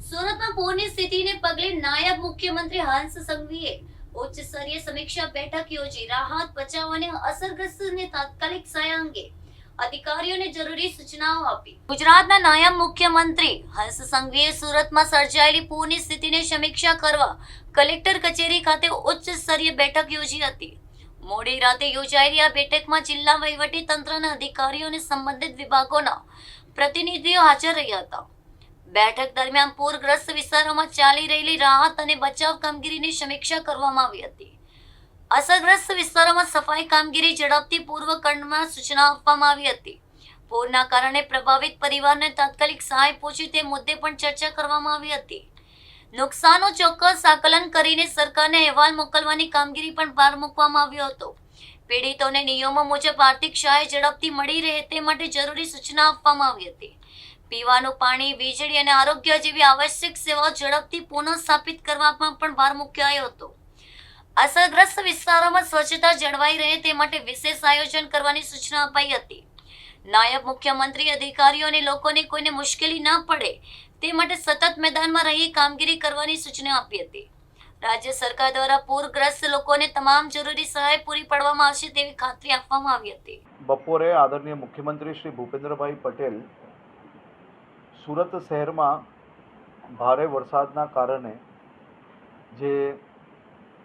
સુરતમાં પૂરની સ્થિતિને પગલે નાયબ મુખ્યમંત્રી હંસ સંઘવીએ ઉચ્ચ સ્તરીય સમીક્ષા બેઠક યોજી રાહત બચાવ અને અસરગ્રસ્તને તાત્કાલિક સહાય અંગે અધિકારીઓને જરૂરી સૂચનાઓ આપી. ગુજરાતના નાયબ મુખ્યમંત્રી હંસ સંઘવીએ સુરતમાં સર્જાયેલી પૂરની સ્થિતિની સમીક્ષા કરવા કલેક્ટર કચેરી ખાતે ઉચ્ચ સ્તરીય બેઠક યોજી હતી. મોડી રાતે યોજાયેલી આ બેઠકમાં જિલ્લા વહીવટી તંત્રના અધિકારીઓ અને સંબંધિત વિભાગોના પ્રતિનિધિઓ હાજર રહ્યા હતા. બેઠક દરમિયાન પૂરગ્રસ્ત વિસ્તારોમાં ચાલી રહેલી રાહત અને બચાવ કામગીરીની સમીક્ષા કરવામાં આવી હતી. અસરગ્રસ્ત વિસ્તારોમાં સફાઈ કામગીરી ઝડપથી પૂર્વ કરવા સૂચના આપવામાં આવી હતી. પૂરના કારણે પ્રભાવિત પરિવારને તાત્કાલિક સહાય પહોંચે તે મુદ્દે પણ ચર્ચા કરવામાં આવી હતી. નુકસાનનું ચોક્કસ આકલન કરીને સરકારને અહેવાલ મોકલવાની કામગીરી પણ ભાર મૂકવામાં આવ્યો હતો. પીડિતોને નિયમો મુજબ આર્થિક સહાય ઝડપથી મળી રહે તે માટે જરૂરી સૂચના આપવામાં આવી હતી. પીવાનું પાણી, વીજળી અને આરોગ્ય જેવી આવશ્યક સેવાઓ ઝડપથી પુનઃસ્થાપિત કરવામાં પણ ભાર મૂકાયો હતો. અસરગ્રસ્ત વિસ્તારોમાં સ્વચ્છતા જળવાઈ રહે તે માટે વિશેષ આયોજન કરવાની સૂચના અપાઈ હતી. નાયબ મુખ્યમંત્રી અધિકારીઓ અને લોકોને કોઈને મુશ્કેલી ન પડે તે માટે સતત મેદાનમાં રહી કામગીરી કરવાની સૂચના આપી હતી. રાજ્ય સરકાર દ્વારા પૂરગ્રસ્ત લોકોને તમામ જરૂરી સહાય પૂરી પાડવામાં આવશે તેવી ખાતરી આપવામાં આવી હતી. બપોરે આદરણીય મુખ્યમંત્રી શ્રી ભૂપેન્દ્રભાઈ પટેલ સુરત શહેરમાં ભારે વરસાદના કારણે જે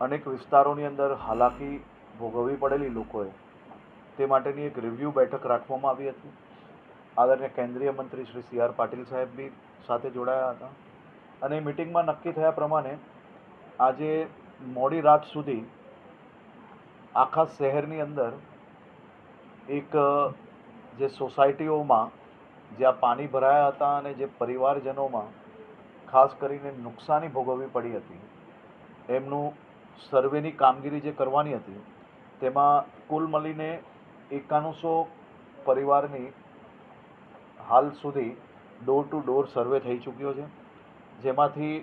અનેક વિસ્તારોની અંદર હાલાકી ભોગવવી પડેલી લોકોએ તે માટેની એક રિવ્યૂ બેઠક રાખવામાં આવી હતી. આદરણીય કેન્દ્રીય મંત્રી શ્રી સી.આર. પાટીલ સાહેબ બી સાથે જોડાયા હતા અને મિટિંગમાં નક્કી થયા પ્રમાણે આજે મોડી રાત સુધી આખા શહેરની અંદર એક જે સોસાયટીઓમાં જ્યાં પાણી ભરાયા હતા અને જે પરિવારજનોમાં ખાસ કરીને નુકસાની ભોગવવી પડી હતી એમનું સર્વેની કામગીરી જે કરવાની હતી તેમાં કુલ મળીને 9100 પરિવારની હાલ સુધી ડોર ટુ ડોર સર્વે થઈ ચૂક્યો છે, જેમાંથી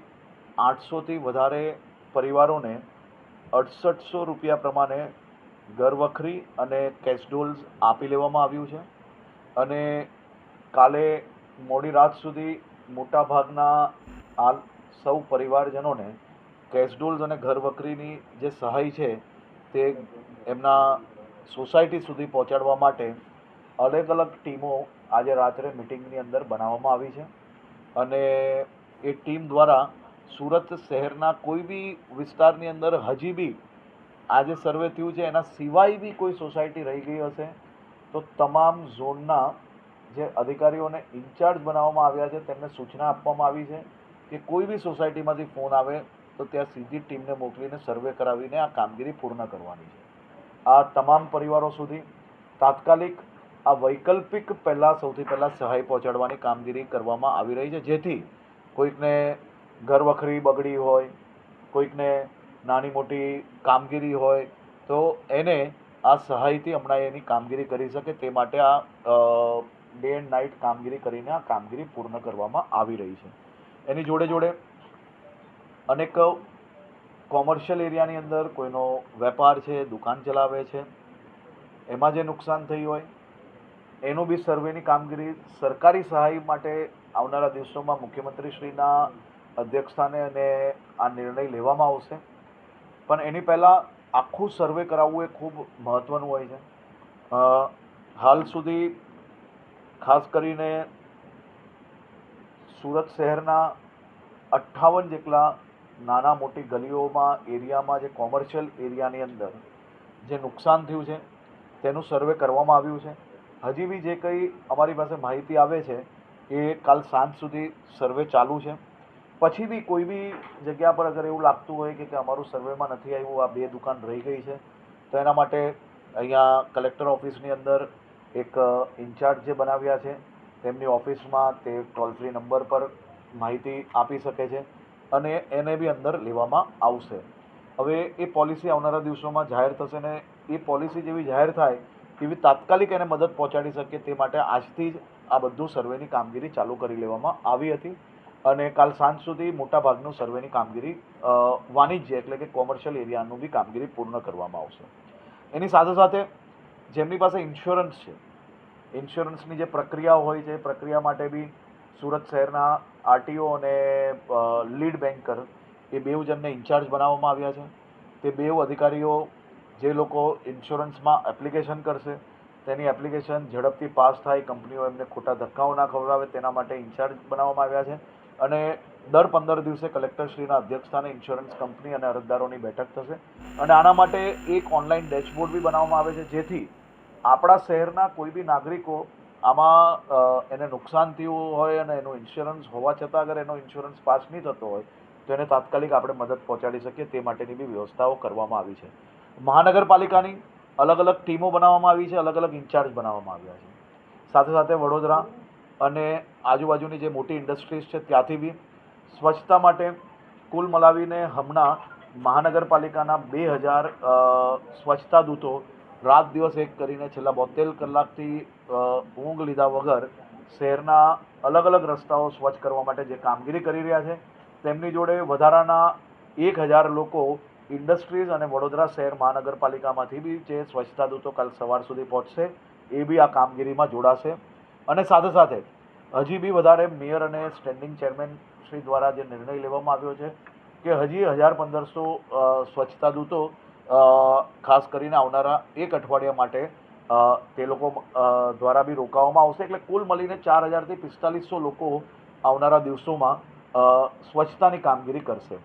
800થી વધારે પરિવારોને 6800 રૂપિયા પ્રમાણે ઘરવખરી અને કેશડોલ્સ આપી લેવામાં આવ્યું છે. અને કાલે મોડી રાત સુધી મોટાભાગના હાલ સૌ પરિવારજનોને કેશડોલ્સ અને ઘરવખરીની જે સહાય છે તે એમના સોસાયટી સુધી પહોંચાડવા માટે અલગ અલગ ટીમો આજે રાત્રે મિટિંગની અંદર બનાવવામાં આવી છે. અને એ ટીમ દ્વારા સુરત શહેરના કોઈ બી વિસ્તારની અંદર હજી બી આજે સર્વે થયું છે એના સિવાય બી કોઈ સોસાયટી રહી ગઈ હશે તો તમામ ઝોનના જે અધિકારીઓને ઇન્ચાર્જ બનાવવામાં આવ્યા છે તેમને સૂચના આપવામાં આવી છે કે કોઈ બી સોસાયટીમાંથી ફોન આવે તો ત્યાં સીધી ટીમને મોકલીને સર્વે કરાવીને આ કામગીરી પૂર્ણ કરવાની છે. આ તમામ પરિવારો સુધી તાત્કાલિક આ વૈકલ્પિક સૌથી પહેલાં સહાય પહોંચાડવાની કામગીરી કરવામાં આવી રહી છે, જેથી કોઈકને ઘરવખરી બગડી હોય, કોઈકને નાની મોટી કામગીરી હોય તો એને આ સહાયથી હમણાં એની કામગીરી કરી શકે તે માટે આ ડે એન્ડ નાઇટ કામગીરી કરીને આ કામગીરી પૂર્ણ કરવામાં આવી રહી છે. એની જોડે જોડે અનેક કોમર્શિયલ એરિયાની અંદર કોઈનો વેપાર છે, દુકાન ચલાવે છે, એમાં જે નુકસાન થયું હોય એનું બી સર્વેની કામગીરી સરકારી સહાય માટે આવનારા દિવસોમાં મુખ્યમંત્રીશ્રીના અધ્યક્ષસ્થાને અને આ નિર્ણય લેવામાં આવશે. પણ એની પહેલાં આખું સર્વે કરાવવું એ ખૂબ મહત્ત્વનું હોય છે. હાલ સુધી ખાસ કરીને સુરત શહેરના 58 જેટલા નાના મોટી ગલીઓમાં એરિયામાં જે કોમર્શિયલ એરિયાની અંદર જે નુકસાન થયું છે તેનું સર્વે કરવામાં આવ્યું છે. હજી બી જે કંઈ અમારી પાસે માહિતી આવે છે એ કાલ સાંજ સુધી સર્વે ચાલુ છે. પછી બી કોઈ બી જગ્યા પર અગર એવું લાગતું હોય કે અમારું સર્વેમાં નથી આવ્યું, આ 2 દુકાન રહી ગઈ છે, તો એના માટે અહીંયા કલેક્ટર ઓફિસની અંદર એક ઇન્ચાર્જ જે બનાવ્યા છે તેમની ઓફિસમાં તે ટોલ ફ્રી નંબર પર માહિતી આપી શકે છે અને એને બી અંદર લેવામાં આવશે. હવે એ પોલિસી આવનારા દિવસોમાં જાહેર થશે ને એ પોલિસી જેવી જાહેર થાય એવી તાત્કાલિક એને મદદ પહોંચાડી શકે તે માટે આજથી જ આ બધું સર્વેની કામગીરી ચાલુ કરી લેવામાં આવી હતી. અને કાલ સાંજ સુધી મોટાભાગનું સર્વેની કામગીરી વાણિજ્ય એટલે કે કોમર્શિયલ એરિયાનું બી કામગીરી પૂર્ણ કરવામાં આવશે. એની સાથે સાથે જેમની પાસે ઇન્સ્યોરન્સ છે, ઇન્સ્યોરન્સની જે પ્રક્રિયા હોય છે એ પ્રક્રિયા માટે બી સુરત શહેરના આરટીઓ અને લીડ બેન્કર એ બેઉ જણને ઇન્ચાર્જ બનાવવામાં આવ્યા છે. તે બેઉ અધિકારીઓ જે લોકો ઇન્સ્યોરન્સમાં એપ્લિકેશન કરશે તેની એપ્લિકેશન ઝડપથી પાસ થાય, કંપનીઓ એમને ખોટા ધક્કાઓ ના ખવડાવે તેના માટે ઇન્ચાર્જ બનાવવામાં આવ્યા છે. અને દર 15 દિવસે કલેક્ટરશ્રીના અધ્યક્ષસ્થાને ઇન્સ્યોરન્સ કંપની અને અરજદારોની બેઠક થશે. અને આના માટે એક ઓનલાઈન ડેશબોર્ડ બી બનાવવામાં આવે છે, જેથી આપણા શહેરના કોઈ બી નાગરિકો આમાં એને નુકસાન થયું હોય અને એનું ઇન્સ્યોરન્સ હોવા છતાં અગર એનો ઇન્સ્યોરન્સ પાસ નહીં થતો હોય તો એને તાત્કાલિક આપણે મદદ પહોંચાડી શકીએ તે માટેની બી વ્યવસ્થાઓ કરવામાં આવી છે. મહાનગરપાલિકાની અલગ અલગ ટીમો બનાવવામાં આવી છે, અલગ અલગ ઇન્ચાર્જ બનાવવામાં આવ્યા છે. સાથે સાથે વડોદરા અને આજુબાજુની જે મોટી ઇન્ડસ્ટ્રીઝ છે ત્યાંથી બી સ્વચ્છતા માટે કુલ મલાવીને હમણાં મહાનગરપાલિકાના 2000 સ્વચ્છતા દૂતો રાત દિવસ એક કરીને છેલ્લા 72 કલાકથી ઊંઘ લીધા વગર શહેરના અલગ અલગ રસ્તાઓ સ્વચ્છ કરવા માટે જે કામગીરી કરી રહ્યા છે. તેમની જોડે વધારાના 1000 લોકો ઇન્ડસ્ટ્રીઝ અને વડોદરા શહેર મહાનગરપાલિકામાંથી બી જે સ્વચ્છતા દૂતો કાલ સવાર સુધી પહોંચશે એ બી આ કામગીરીમાં જોડાશે. અને સાથે સાથે હજી બી વધારે મેયર અને સ્ટેન્ડિંગ ચેરમેન શ્રી દ્વારા જે નિર્ણય લેવામાં આવ્યો છે કે હજી 1500 સ્વચ્છતા દૂતો ખાસ કરીને આવનારા એક અઠવાડિયા માટે તે લોકો દ્વારા બી રોકાવામાં આવશે. એટલે કુલ મળીને 4000 થી 4500 લોકો આવનારા દિવસોમાં સ્વચ્છતાની કામગીરી કરશે.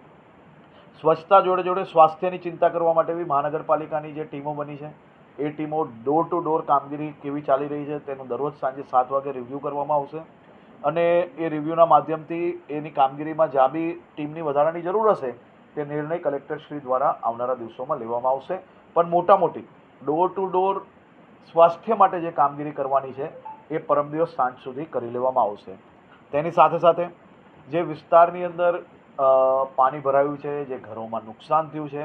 સ્વચ્છતા જોડે જોડે સ્વાસ્થ્યની ચિંતા કરવા માટે બી મહાનગરપાલિકાની જે ટીમો બની છે એ ટીમો ડોર ટુ ડોર કામગીરી કેવી ચાલી રહી છે તેનું દરરોજ સાંજે 7 વાગે રિવ્યૂ કરવામાં આવશે. અને એ રિવ્યૂના માધ્યમથી એની કામગીરીમાં જ્યાં બી ટીમની વધારાની જરૂર હશે તે નિર્ણય કલેક્ટરશ્રી દ્વારા આવનારા દિવસોમાં લેવામાં આવશે. પણ મોટી ડોર ટુ ડોર સ્વાસ્થ્ય માટે જે કામગીરી કરવાની છે એ પરમ દિવસ સાંજ સુધી કરી લેવામાં આવશે. તેની સાથે સાથે જે વિસ્તારની અંદર પાણી ભરાયું છે, જે ઘરોમાં નુકસાન થયું છે